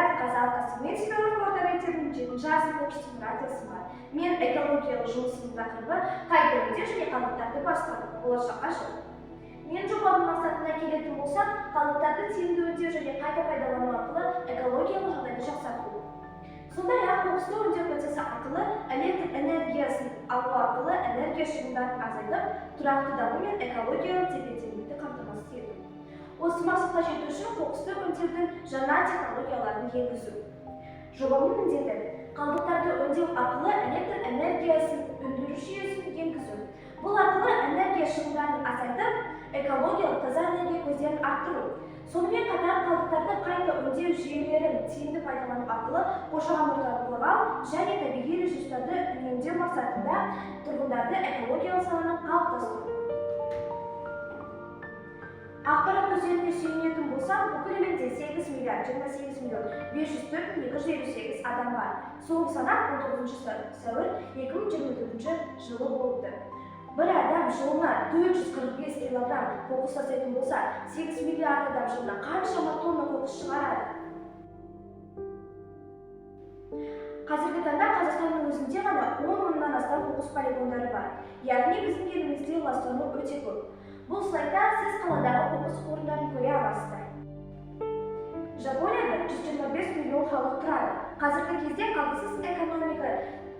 Илья Казалқасы. Мен Семеновка орта мектебінің 7-ші А сынып оқушысының радиосы бар. Мен экологиялық жұмысының тақырыбы қайта өңдеу және қалдықтарды басқару, болашаққа жол. Мен жобаның мақсатына келетін болсам, қалдықтарды тиімді өңдеу және қайта пайдалану арқылы экологиялық жағдайды жақсарту. Сондай-ақ қоқысты өңдеу процесі арқылы электр энергиясын алу арқылы энергия шығындарын азайтып, тұрақты даму мен экологиялық тепе-теңдікті қамтамасыз ету. Осы мақсатқа жету үшін қоқысты өңдеудің жаңа технологияларын енгізу. Жобаның міндеті қалдықтарды өңдеу арқылы электр энергиясын өндіру жүйесін енгізу. Бұл арқылы энергия шығындарын азайтып, экологиялық таза энергия көздерін арттыру. Сонымен қатар қалдықтарды қайта өңдеу жүйелерін тиімді пайдалану арқылы қоршаған ортаны қорғау және табиғи ресурстарды үнемдеу мақсатында тұрғындарды экологиялық саланы қалыптастыру. Ақпарат көздеріне сүйенетін болсам, бүкіл әлемде 8 миллиард 28 миллион 504 258 адам бар. Соңғы санақ 19 сәуір 2024 жылы болыпты. Бір адам жылына 445 килограмм қоқыс тастайтын болса, 8 миллиард адам жылына қаншама тонна қоқыс шығарады. Қазіргі таңда Қазақстанның өзінде ғана 10 мыңнан астам қоқыс полигондары бар. Яғни біздің елімізде ластану өте көп. Бұл слайдта сіз қаладағы қоқыс орындарын көре аласыздар. Жапонияда 125 миллион халық тұрады. Қазіргі кезде қалдықсыз экономика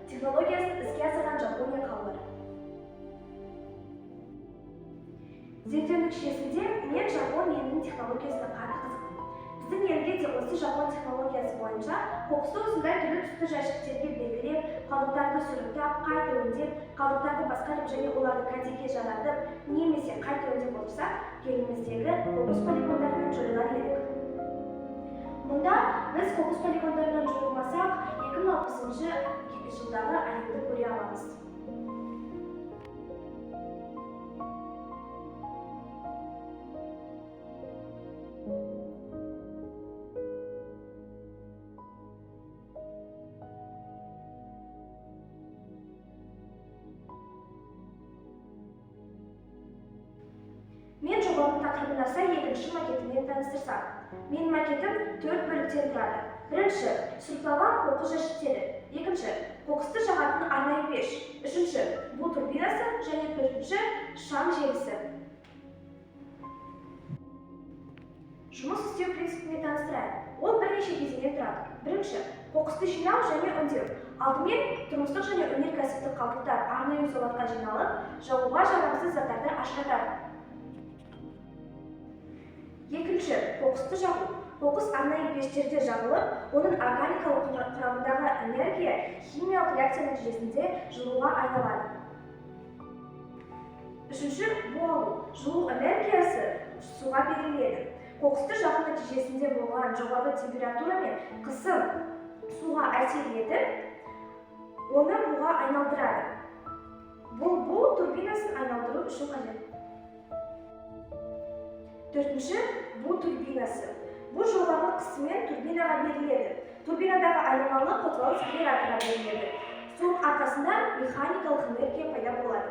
технологиясын іске асырған Жапония қалалары. Зерттеу нәтижесінде мен Жапон елінің технологиясына қатты қызықтым. Біздің елде де осы Жапон технологиясы бойынша қоқысты осындай түрлі-түсті жәшіктерге белгілеп, қалдықтарды сұрыптап, қайта өңдеп, қалдықтарды басқарып және оларды кәдеге жаратып, немесе қайта өңдеп отырсақ, еліміздегі қоқыс полигондарынан жойылар едік. Мұнда біз қоқыс полигондарынан жойылмасақ, 2060 жылдағы әлемді көре аламыз. Мен жобаның тақырыбына сай екінші макетімен таныстырсам. Менің макетім 4 бөліктен тұрады. Бірінші, сұрыпталған қоқыс жәшіктері. Екінші, қоқысты жағатын арнайы пеш. Үшінші, бу турбинасы және төртінші, шам желісі. Жұмыс істеу принципіне таныстырайын. Ол бірнеше кезеңнен тұрады. Бірінші, қоқысты жинау және өңдеу. Алдымен тұрмыстық және өнеркәсіптік қалдықтар арнайы зауытқа жиналып, жағуға жарамсыз заттарды ажыратады. Екінші, қоқысты жағу. Қоқыс арнайы пештерде жағылып, оның органикалық құрамындағы энергия химиялық реакция нәтижесінде жылуға айналады. Үшінші, бу алу. Жылу энергиясы суға беріледі. Қоқысты жағу нәтижесінде болған жоғары температура мен қысым суға әсер етіп, оны буға айналдырады. Бұл бу турбинасын айналдыру үшін қажет. Төртінші, бу турбинасы. Бұл жоғары қысыммен турбинаға беріледі. Турбинадағы айналмалы қозғалыс генераторға беріледі. Соның арқасында механикалық энергия пайда болады.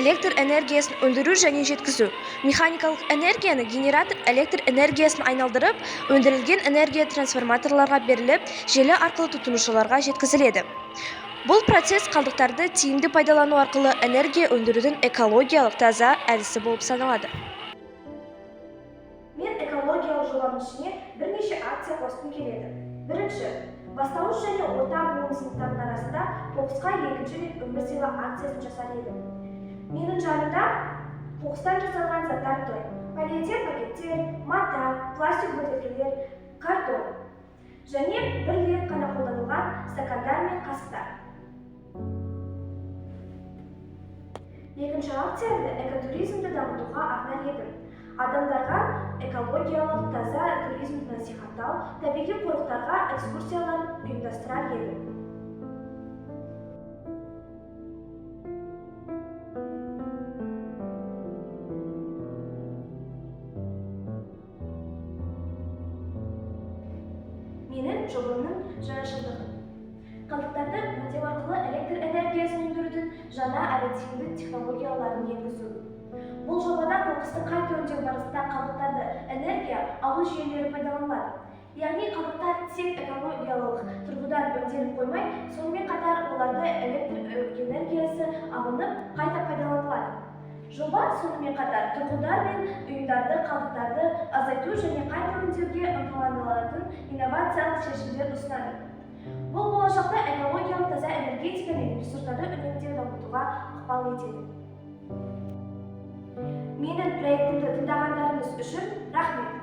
Электр энергиясын өндіру және жеткізу. Механикалық энергияны генератор электр энергиясын айналдырып, өндірілген энергия трансформаторларға беріліп, желі арқылы тұтынушыларға жеткізіледі. Бұл процесс қалдықтарды тиімді пайдалану арқылы энергия өндірудің экологиялық таза әдісі болып саналады. Мен экологиялық жобаның ішіне бірнеше акция қосқым келеді. Бірінші, бастауыш және орта буын сыныптарының арасында қоқысқа екінші рет өмір сыйла акциясын жасар едім. Менің жанымда қоқыстан жасалған заттар тұр. Полиэтилен пакеттер, мата, пластик бөтелкелер, картон және бір рет қана қолданылған стакандар мен қасықтар. Екінші акцияны экотуризмді дамытуға арнар едім. Адамдарға экологиялық таза туризмді насихаттау, табиғи қорықтарға экскурсияларын ұйымдастырар едім. Менің жобамның жаңашылдығы. Қалдықтарды өңдеу арқылы электр энергиясын өндірудің жаңа әрі тиімді технологияларын енгізу. Бұл жобада қоқысты қайта өңдеу барысында қалдықтарды энергия алу жүйелері пайдаланылады. Яғни қалдықтар тек экологиялық тұрғыдан өңделіп қоймай, сонымен қатар оларды электр энергиясы алынып, қайта пайдаланылады. Жоба сонымен қатар тұрғындар мен ұйымдарды қалдықтарды азайту және қайта өңдеуге ынталандыратын инновациялық шешімдер ұсынады. Бұл болашақта экологиялық таза энергетика мен ресурстарды үнемдеуді дамытуға ықпал етеді. Менің проектімді тыңдағандарыңыз үшін рахмет.